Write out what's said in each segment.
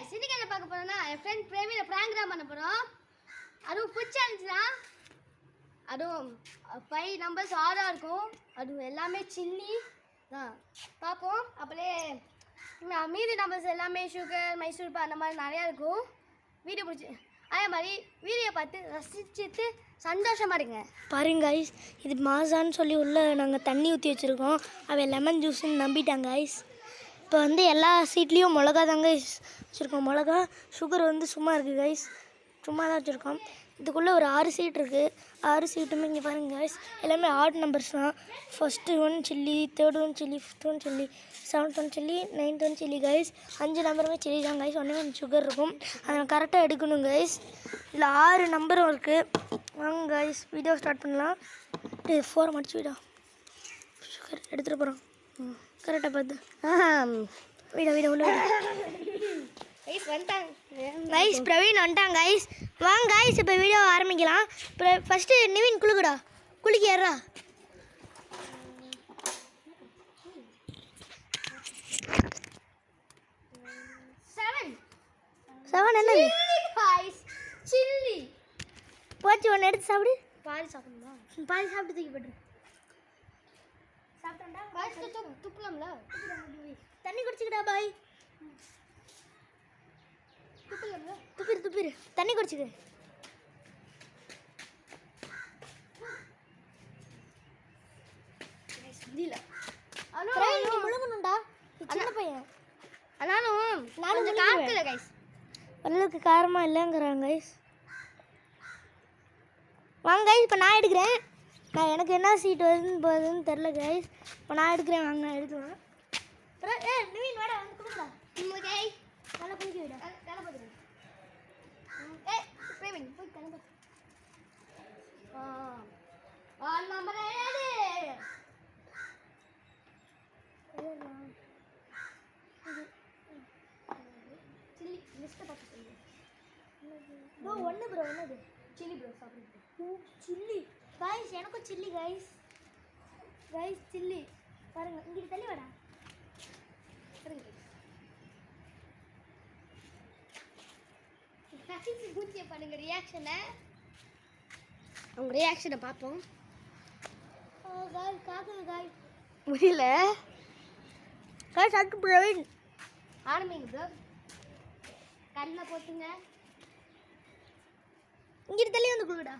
Guys இன்னைக்கு என்ன பார்க்க போறோம்னா என் ஃப்ரெண்ட் பிரேமில பிராங்க் தான் பண்ண போறோம். அதுவும் ஃபுட் சேலஞ்ச் தான். அதுவும் 5 நம்பர்ஸ் ஆர்டரா இருக்கும். அது எல்லாமே சில்லி தான். பாப்போம். அப்படியே மீதி நம்பர்ஸ் எல்லாமே சுகர் மைசூர் பா அந்த மாதிரி நிறைய இருக்கும். வீடியோ பிடிச்சி அதே மாதிரி வீடியோ பார்த்து ரசிச்சுட்டு சந்தோஷமா இருங்க. பாருங்க கைஸ், இது மாசான்னு சொல்லி உள்ள நாங்கள் தண்ணி ஊற்றி வச்சுருக்கோம். அவன் லெமன் ஜூஸ்ன்னு நம்பிட்டாங்க கைஸ். இப்போ வந்து எல்லா சீட்லேயும் மிளகா தாங்க வச்சுருக்கோம். மிளகா சுகர் வந்து சும்மா இருக்குது கைஸ், சும்மா தான் வச்சுருக்கோம். இதுக்குள்ளே ஒரு 6 சீட் இருக்குது. 6 சீட்டுமே இங்கே பாருங்கள் கைஸ், எல்லாமே ஆட் நம்பர்ஸ் தான். First 1 chilli, 3rd 1 chilli, 5th 1 chilli, 7th 1 chilli, 9th 1 chilli guys. 5 நம்பருமே சில்லி தான் கைஸ். ஒன்றே ஒன்று சுகர் இருக்கும், அதை கரெக்டாக எடுக்கணும் கைஸ். இதில் 6 நம்பரும் இருக்குது. வாங்க கைஸ், வீடியோ ஸ்டார்ட் பண்ணலாம். 4 மடிச்சு வீடா சுகர் எடுத்துகிட்டு போகிறோம். கரெக்டாக பார்த்து வீடா உள்ள கைஸ். பிரவீன் வந்துட்டாங்க கைஸ். வாங்க கைஸ், இப்போ வீடியோ ஆரம்பிக்கலாம். ஃபஸ்ட்டு நிவின் குளிக்குடா, குளிக்க ஏறா. செவன் என்னது சில்லி போச்சு. ஒன்று எடுத்து சாப்பிடு. பாதி சாப்பிடணுமா? பாதி சாப்பிட்டு தூக்கி போட்டுரு. சாப்பிட்டா துப்பலாம்ல. தண்ணி குடிச்சுக்கிட்டா பாய். துப்பலாம்ல. துப்பிரு தண்ணி குடிச்சுக்க. முழுங்கணும்டா, சின்ன பையன். ஆனாலும் நானும் காக்கல கைஸ். அளவுக்கு காரமாக இல்லைங்கிறாங்க கைஸ். வாங்க கைஸ், இப்போ நான் எடுக்கிறேன். எனக்கு என்ன சீட் போகுதுன்னு தெரில கைஸ். இப்போ நான் எடுக்கிறேன். வாங்க, நான் எடுக்கிறேன். நிவின் வாடா, வந்து கொடுக்குறா. நல்லா குளிக்க விட. போய் கிளம்பு. சில்லி லிஸ்ட்டை பார்த்து சொல்லு. ப்ரோ ஒன்று ப்ரோ என்னது? சில்லி ப்ரோ சாப்பிடுங்க. சில்லி கைஸ், எனக்கும் சில்லி கைஸ். சில்லி பாருங்க, இங்கிட்டு தள்ளி வாடா. பூச்சியை பண்ணுங்க ரியாக்ஷனை. அவங்க ரியாக்ஷனை பார்ப்போம். காக்குது காய் முடியல கைஸ். அதுக்கு பிரவீன் ஆரம்பிங்க ப்ரோ. கண்ணில் போட்டுங்க. இங்கிட்டு தள்ளி வந்து கொடுடா.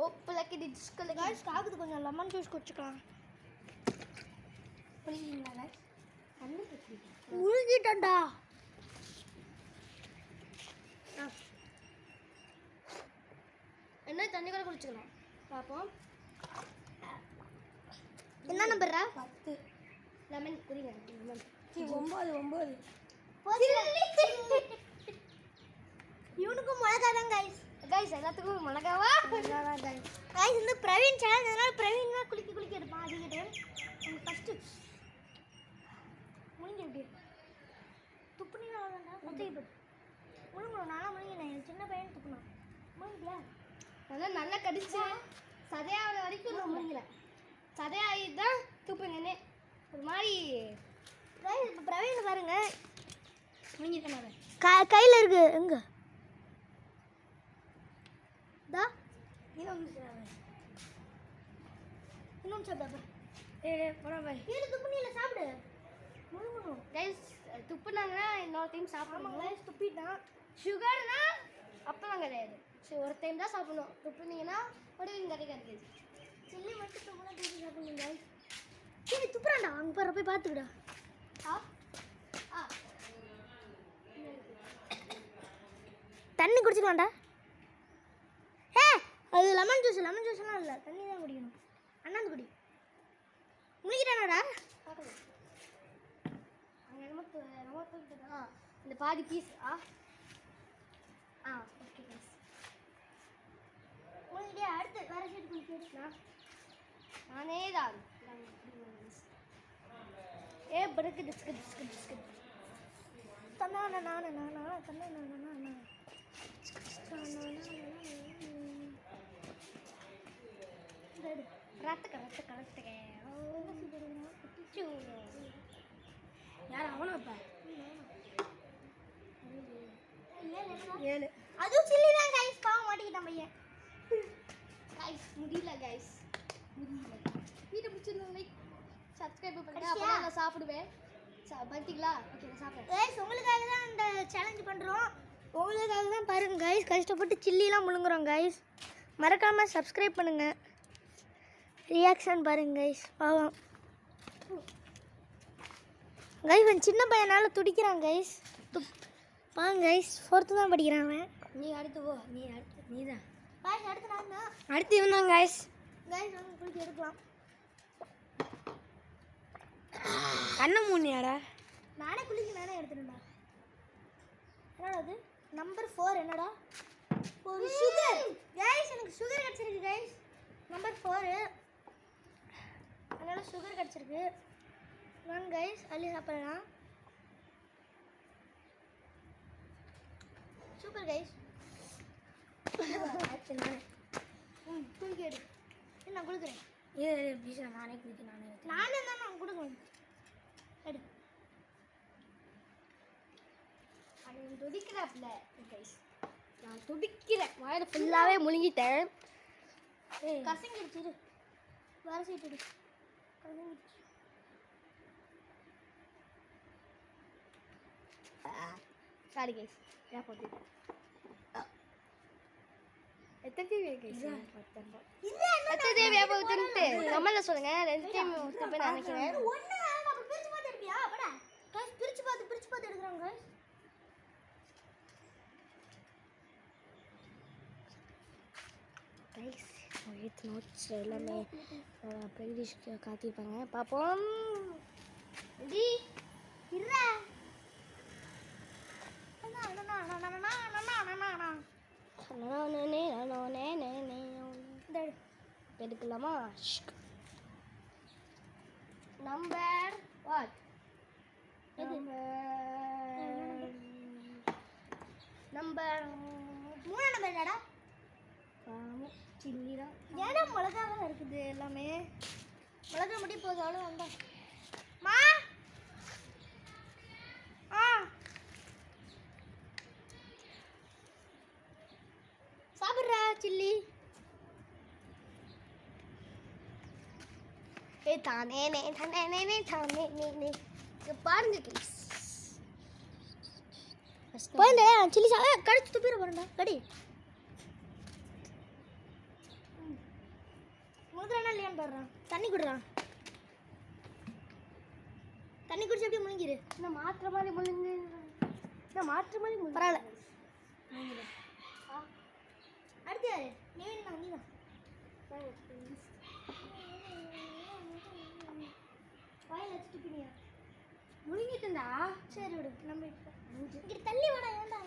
ஓப்பலக்கு டிஸ்கல கைஸ், காக்குது. கொஞ்சம் லெமன் ஜூஸ் குடிச்சுக்கலாம். புரியுங்களா கைஸ்? கண்ணு போட்டு முழுகிட்டா. என்ன தண்ணி கூட குடிச்சுக்கலாம். பார்ப்போம். என்ன நம்பர்ரா? 10 லெமன் குடிங்க. 9 இவனுக்கும் மிளகா தான் கைஸ். கைஸ் எல்லாத்துக்கும் மிளகாவா? கைஸ், இந்த பிரவீன் சேனல், அதனால பிரவீன் தான் குளிக்க எடுப்பான். அதுக்கிட்ட ஃபஸ்ட்டு முழுங்கி எப்படி துப்புனா முழுங்கணும். நானும் முழுங்கினேன். சின்ன பையன் துப்புனான். முழுங்கியா? நல்லா கடிச்சு சதையாகிற வரைக்கும் நான் முழுங்கல. சதையாகி தான் துப்புங்கன்னே ஒரு மாதிரி. இப்போ பிரவீன் பாருங்க, முழுங்கிட்டேன். கையில் இருக்கு. எங்க தா இன்னொன்று சாப்பிடா. துப்புனியில் சாப்பிடு. முழுங்கணும் கைஸ். துப்புனாங்கன்னா இன்னொரு டைம் சாப்பிடணும். கைஸ், துப்பிட்டான். சுகர்னா அப்பெல்லாம் கிடையாது. ஒரு டைம் தான் சாப்பிடணும். துப்புனீங்கன்னா உடனே கிடைக்காது. சில்லி மட்டும் துப்புனா தூக்கி சாப்பிடுங்க கைஸ். சரி துப்புறான்டா, அங்கே போகிற போய் பார்த்துக்கிடா. தண்ணி குடிச்சுக்கலாம்டா. அது லெமன் ஜூஸ்லாம் இல்லை, தண்ணி தான் குடிக்கணும். அண்ணாந்து குடி. முடிக்கிறானாடா? அங்கே இந்த பாதி பீஸ். Okay guys. முடிக்கிட்டே அடுத்து வேறு சைடு குடிக்கலாம். நானே தான் படுக்கு டிஸ்கட் தன்னான ரத்த கலத்துக்க யார் அவனை வைப்பேன். 7. அதுவும் சில்லி தான் கைஸ், பாவம் மாட்டிக்கிட்டான் பையன். கைஸ் முடியல கைஸ், முடியல. வீடியோ பிடிச்சிருந்தா லைக் சப்ஸ்கிரைப் பண்ணுங்க, அப்பதான் நான் சாப்பிடுவேன். பார்த்தீங்களா? ஓகே நான் சாப்பிடுறேன். கைஸ் உங்களுக்காக தான் இந்த சேலஞ்ச் பண்ணுறோம், உங்களுக்காக தான் பாருங்க கைஸ், கஷ்டப்பட்டு சில்லிலாம் முழுங்குறோம் கைஸ். மறக்காமல் சப்ஸ்கிரைப் பண்ணுங்கள், ரியாக்ஷன் பாருங்க கைஸ், பாவம் கைஸ். அவன் சின்ன பையனால் துடிக்கிறான் கைஸ், பாருங்க கைஸ், 4th தான் படிக்கிறான் அவன். நீ அடுத்து போ, நீ அடுத்து நீ தான். கைஸ் அடுத்து நான் தான். அடுத்து இவன் தான் கைஸ். கைஸ் வந்து குளிக்க எடுக்கலாம். கண்ணை மூணியாடா. நானே குளிக்க நானே எடுத்துட்டேன்டா. என்னடா அது நம்பர் 4 என்னடா? ஒரு சுகர் கைஸ், எனக்கு சுகர் கிடச்சிருக்கு கைஸ், நம்பர் 4 அதனால சுகர் கிடச்சிருக்கு. நான் கைஸ் அள்ளி சாப்பிடலாம். Super guys. நானே குளிக்க எடு. நான் கொடுக்குறேன். நானே குளிக்க நானே நானே தான் நான் கொடுக்குறேன். எடு. அவன் துடிக்கிறாப்ல கைஸ், நான் துடிக்கிறேன். வாயில் ஃபுல்லாகவே முழுங்கிட்டேன். கசங்கிடுச்சு இரு. வர சீட்டு எடு. கசங்கிடுச்சு. சாரி கைஸ், ஏன் போட்டு எத்தனை தேவை கைஸ்? எத்தனை தேவை போகுதுன்ட்டு கமெண்ட்ல சொல்லுங்க. 2 டைம் தப்பே நினைக்கிறேன். ஒண்ணு நம்ம பிரிச்சு பார்த்து எடுப்பியா? படா கைஸ், பிரிச்சு பார்த்து எடுக்கறாங்க கைஸ். கைஸ் வித் நோட்ஸ் எல்லாமே ப்ளேலிஸ்ட் காத்திருப்பாங்க, பார்ப்போம். ரெடி இருடா. எடுக்கலாமா? Number what? நம்பர் 3 நம்பர் என்னடா? சில்லி தான். ஏன்னா மிளகாவே இருக்குது எல்லாமே. மிளகா முடி போதாலும் வந்தா மா சாப்பிட்றா சில்லி. தானே பாருங்க கைஸ். போயில சில்லி கடிச்சு துப்பிட போறேன்டா. கடி முழுக்கிறானா இல்லையான்னு பாடுறான். தண்ணி குடுறான். தண்ணி குடிச்சு அப்படியே முழுங்கிரு. இந்த மாத்திரை மாதிரி முழுங்கு, இந்த மாத்திரை மாதிரி முழுங்கு. பரவாயில்ல. அடுத்து யாரு? நீ தான். வாயில் வச்சு துப்பினியா? முழுங்கிட்டுண்டா. சரி விடு, நம்ம இங்கிட்ட தள்ளி வாடா. ஏன்டா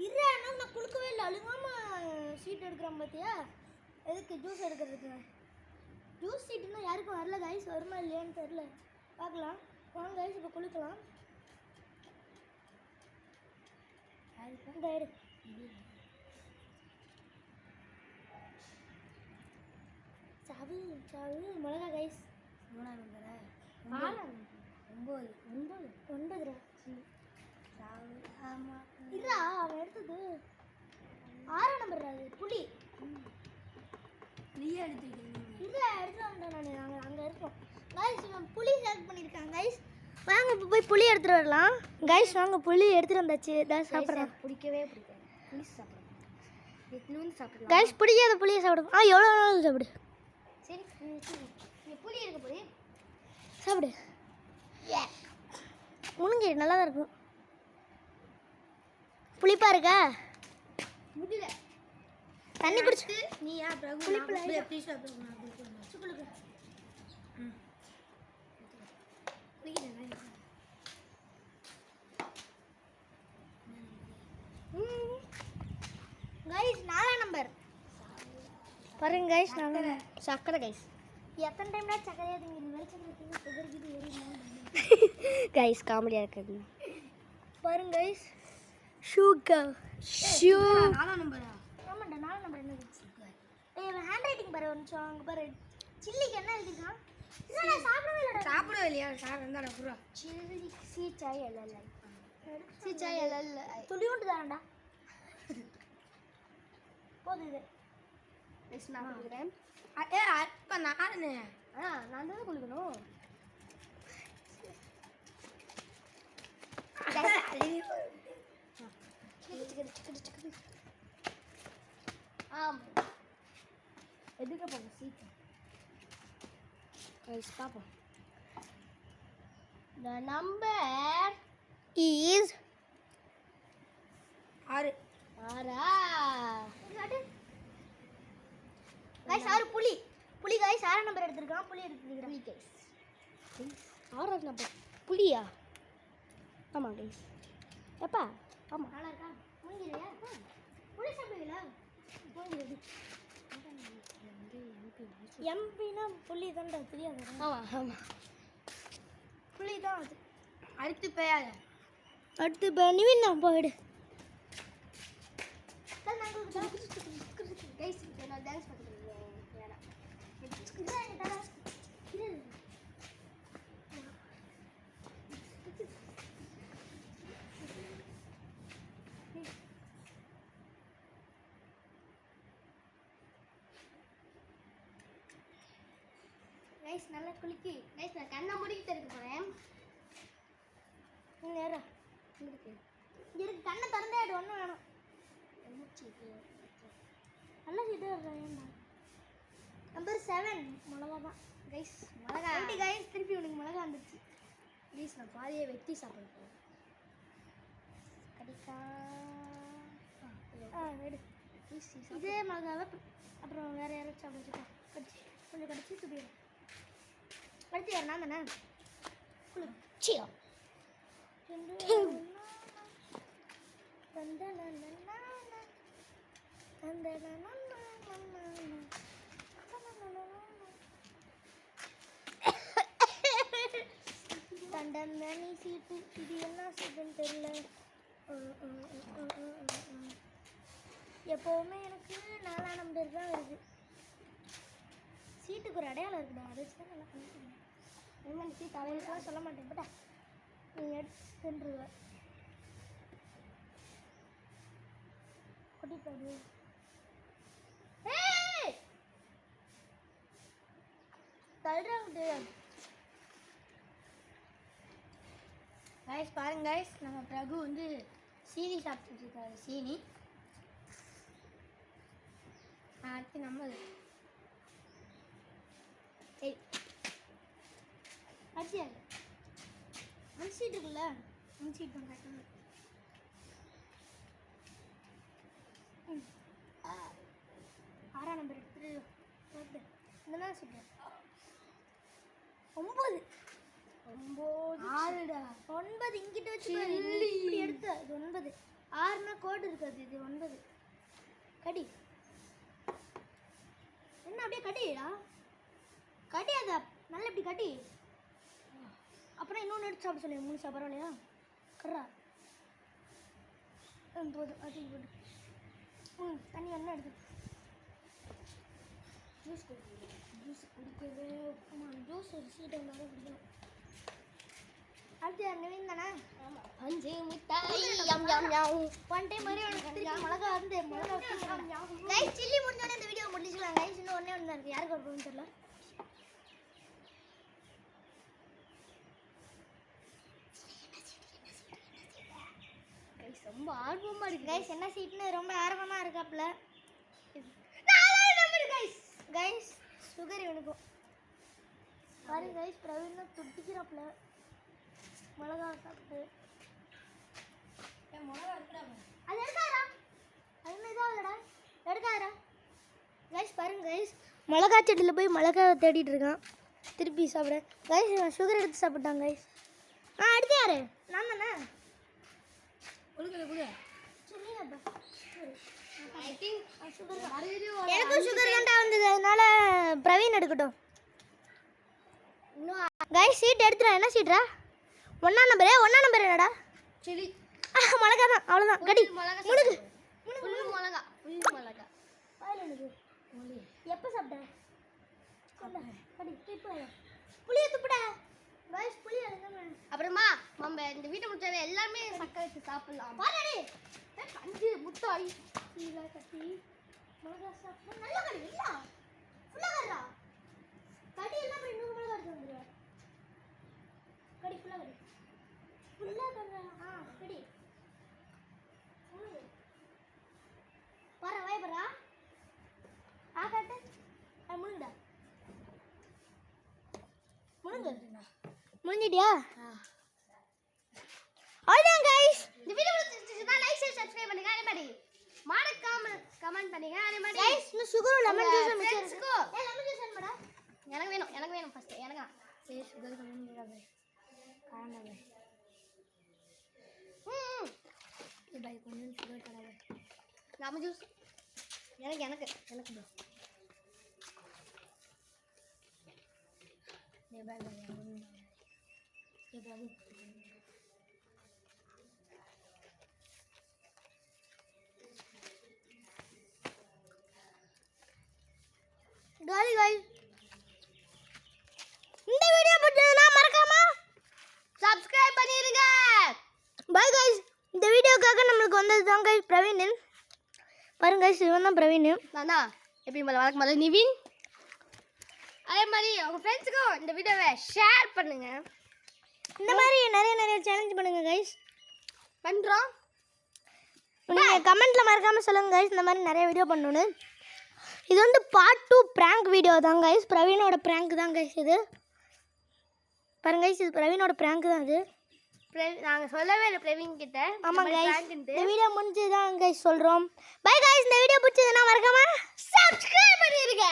இருடா, நான் குளுக்கவே இல்லை. அழுகாம சீட் எடுக்கிறோம் பார்த்தியா? எதுக்கு ஜூஸ் எடுக்கிறதுக்கு? ஜூஸ் சீட்டுன்னா யாருக்கும் வரல கைஸ், வருமா இல்லையான்னு தெரில, பார்க்கலாம். வாங்க கைஸ், இப்போ குளிக்கலாம். இந்த எடு. சாவு மிளகா கைஸ். 3 நம்பரா? 9 இல்லா, அவன் எடுத்தது 6 நம்பர். அது புளி. நீயே எடுத்துக்கிட்டீங்க. இல்லை எடுத்து வந்தேன் நான். நாங்கள் அங்கே இருக்கோம் கைஸ். இவன் புளி செலக்ட் பண்ணியிருக்கான் கைஸ். வாங்க இப்போ போய் புளி எடுத்துகிட்டு வரலாம் கைஸ். வாங்க புளி எடுத்துகிட்டு வந்தாச்சு. தான் சாப்பிட்றேன். பிடிக்கவே பிடிக்காது. புளி சாப்பிடலாம். இன்னும் சாப்பிடலாம் கைஸ். பிடிக்காத புளியை சாப்பிடும். எவ்வளோ வேணாலும் சாப்பிடு. சரி நீ புளி எடுக்க போய் சாப்பிடு. முழுங்கி நல்லா தான் இருக்கும். புளிப்பா இருக்கா? முடியல. தண்ணி குடிச்சு நீ யா பிரகு புளிப்புல எப்படி சாப்பிடுங்க? சுக்குலுக்கு கைஸ் 4 நம்பர் பாருங்க கைஸ். சக்கரை கைஸ். எத்தனை டைம்னா சக்கரையா திங்கிறீங்க? வெளிச்சத்துல திங்க சுகர் கிட்ட ஏறிடுமா? கைஸ் காமெடியாக இருக்குது பாருங்க கைஸ். சுகர் 4 நம்பரா? ஆமாண்டா 4 நம்பர். என்ன ஹேண்ட் ரைட்டிங் பாரு. ஒரு நிமிஷம் அங்கே பாரு. சில்லிக்கு என்ன எழுதிருக்கான்? இல்லை நான் சாப்பிடவே இல்லைடா. சாப்பிடவே இல்லையா? சார் இருந்தாடா புறா. சில்லி சீச்சாய் எல்எல்ஐ. சீச்சாய் எல்எல் துளியுண்டு தானடா. போதும் இது. Guys, நான் குளிக்கிறேன். இப்போ நான் நான் தானே குளிக்கணும். எதுக்கு போங்க சீக்கிரம். Guys, பாப்போம். The number is 6. ஆறா. கைஸ் 6 புலி. புலி கைஸ் 6 நம்பர் எடுத்துருக்கான். புலி எடுத்துருக்கான். புலி guys. ஆறாவது நம்பர் புலியா? ஆமாம் guys. எப்பா? ஆமாம். நல்லா இருக்கா? மூங்கிலையா? புலி சாப்பிடுவீங்களா? மூங்கிலது. எம்பினா புலி தான்டா தெரியாது. ஆமாம் ஆமாம். புலி தான் அது. அடுத்து பேயாத. அடுத்து நிவின் தான் போயிடு. guys, நான் டான்ஸ் பண்ணுறேன். வேணாம். கைஸ் நல்லா குளிக்கி. guys, நான் கண்ணை மூடிக்கிட்டு இருக்க போகிறேன். நேரா இருக்கு. இருக்கு கண்ணை திறந்தே ஆடு ஒன்றும் வேணும். நல்லா சீட்டு வேண்டாம். நம்பர் 7 மிளகா தான். கைஸ் மிளகா. கைஸ் திருப்பி உனக்கு மிளகா வந்துச்சு. ப்ளீஸ் நான் பாதியை வெட்டி சாப்பிடுறேன். கடிக்கா எடு. ப்ளீஸ் இதே மிளகாவை அப்புறம் வேறு யாராச்சும் சாப்பிடுச்சுக்கா. கடிச்சு கொஞ்சம் கடிச்சு துப்பிடு. கடிச்சு யார் நான் தானே சியோ. தண்டனி சீட்டு. இது என்ன சீட்டுன்னு தெரியல. எப்போவுமே எனக்கு 4ஆம் நம்பர் தான் வருது. சீட்டுக்கு ஒரு அடையாளம் இருக்குடா. அதை வச்சு தான் நல்லா பண்ணிக்கிறேன். என்ன சீட் அவைகளுக்கெல்லாம் சொல்ல மாட்டேன். பட்டா நீ எடுத்து சென்றுவ கொட்டிப்பாடு. தள்ளுறாங்க. கைஸ் பாருங்க கைஸ், நம்ம பிரகு வந்து சீனி சாப்பிட்டுட்டு இருக்காரு. சீனி அடுத்து நம்ம சரி அடிச்சியா அடிச்சிட்டு இருக்குல்ல அடிச்சிட்டு தான் கட்டணும். 6ஆம் நம்பர் எடுத்துட்டு இந்த சொல்கிறேன். 9 6டா. 9 இங்கிட்ட வச்சு இப்படி எடுத்து அது 9. 6னா கோடு இருக்காது. இது 9. கடி என்ன அப்படியே கட்டிடா. கட்டி அதை நல்லா இப்படி கட்டி. அப்புறம் இன்னொன்று எடுத்து சாப்பிட சொல்லி 3 சாப்பிட பரவாயில்லையா? கர்றா போதும். அது போட்டு தண்ணி என்ன எடுத்து ஜூஸ் குடிக்கணும். ஜூஸ் குடிக்கவே ஜூஸ் ஒரு சீட்டை இருந்தாலும் குடிக்கணும். அடுத்து யார் நிவின் தானே? பஞ்சு மிட்டாய் யம் யம் யம். ஒன் டைம் மாதிரி மிளகா வந்து மிளகா கைஸ் சில்லி முடிஞ்சோடனே இந்த வீடியோ முடிச்சுக்கலாம். கைஸ் இன்னும் ஒன்றே ஒன்று தான் இருக்குது. யாருக்கு வருதுன்னு தெரியல. கைஸ் ரொம்ப ஆர்வமாக இருக்கு. கைஸ் என்ன சீட்னு ரொம்ப ஆர்வமாக இருக்காப்புல. 4ஆம் நம்பர் கைஸ். கைஸ் சுகர் இவனுக்கும் பாருங்க கைஸ். பிரவீன் துட்டிக்கிறாப்புல மிளகா சாப்பிட்டு. மிளகா இருக்குடா. அது எடுக்காரா? அது என்ன இதாகலடா எடுக்காரா? கைஸ் பாருங்க கைஸ் மிளகா செடியில் போய் மிளகா தேடிட்டு இருக்கான். திருப்பி சாப்பிட கைஸ் சுகர் எடுத்து சாப்பிட்டாங்க கைஸ். அடுத்து யாரு? நான் தானே. எனக்கும் சுகர் தான்டா வந்தது. அதனால பிரவீன் எடுக்கட்டும். கைஸ் சீட் எடுத்துடா. என்ன சீட்ரா? 1ஆம் நம்பரு. 1ஆம் நம்பர் என்னடா? சில்லி மிளகா தான். அவ்வளோதான். கடி மிளகா. முழுகு புல்லு மிளகா. புல்லு மிளகா. எப்போ சாப்பிட்டேன்? கடி துப்பு. புளியை துப்புடா. கைஸ் புளி அப்புறமா நம்ம இந்த வீட்டை முடிச்சாவே எல்லாமே சக்கரை வச்சு சாப்பிடலாம். பாருடி பஞ்சு முட்டாய் கீழே கட்டி மிளகா சாப்பிட்டா நல்லா கடி இல்ல ஃபுல்லாக கடுறா கடி எல்லாம் அப்புறம் இன்னொரு மிளகா எடுத்து வந்துடுவேன் கடி ஃபுல்லாக கடுறா கடி பாரு வாய்ப்பறா காட்டு முழுங்கடா முடிஞ்சிட்டியா அவ்வளோதான் கைஸ். இந்த வீடியோ பிடிச்சிருந்தா லைக் ஷேர் சப்ஸ்கிரைப் பண்ணுங்க அதே மாதிரி மறக்காம கமெண்ட் பண்ணுங்க அதே மாதிரி கைஸ் இன்னும் சுகர் லெமன் ஜூஸ் ஃப்ரெண்ட்ஸ்க்கு லெமன் ஜூஸ் வேணுமாடா எனக்கு வேணும் ஃபர்ஸ்ட் எனக்கு சரி சுகர் கம்மி பண்ணாத காரணம் பை கொஞ்சம் சுகர் தராத லெமன் ஜூஸ் எனக்கு ப்ரோ ये बाय बाय ये बाबू காலி गाइस இந்த வீடியோ பிடிச்சதுன்னா மறக்காம சப்ஸ்கிரைப் பண்ணிருங்க பை गाइस. இந்த வீடியோக்காக நம்மளுக்கு வந்தது தான் गाइस பிரவீன். பாருங்க गाइस இவன் தான் பிரவீன். நானா எப்படி வணக்கம் மலை நிவின். அதே மாதிரி உங்க ஃப்ரெண்ட்ஸுக்கும் இந்த வீடியோவை ஷேர் பண்ணுங்க. இந்த மாதிரி நிறைய சேலஞ்ச் பண்ணுங்க गाइस. பண்றோம். நீங்க கமெண்ட்ல மறக்காம சொல்லுங்க गाइस இந்த மாதிரி நிறைய வீடியோ பண்ணனும். இது வந்து பார்ட் 2 பிராங்க் வீடியோ தான் गाइस. பிரவீனோட பிராங்க் தான் गाइस இது. பாருங்க गाइस இது பிரவீனோட பிராங்க் தான் இது. நாங்க சொல்லவே இல்லை பிரவீன் கிட்ட. ஆமா गाइस இந்த வீடியோ முடிஞ்சு தான் गाइस சொல்றோம். பை गाइस இந்த வீடியோ பிடிச்சதுன்னா மறக்காம சப்ஸ்கிரைப் பண்ணிருங்க.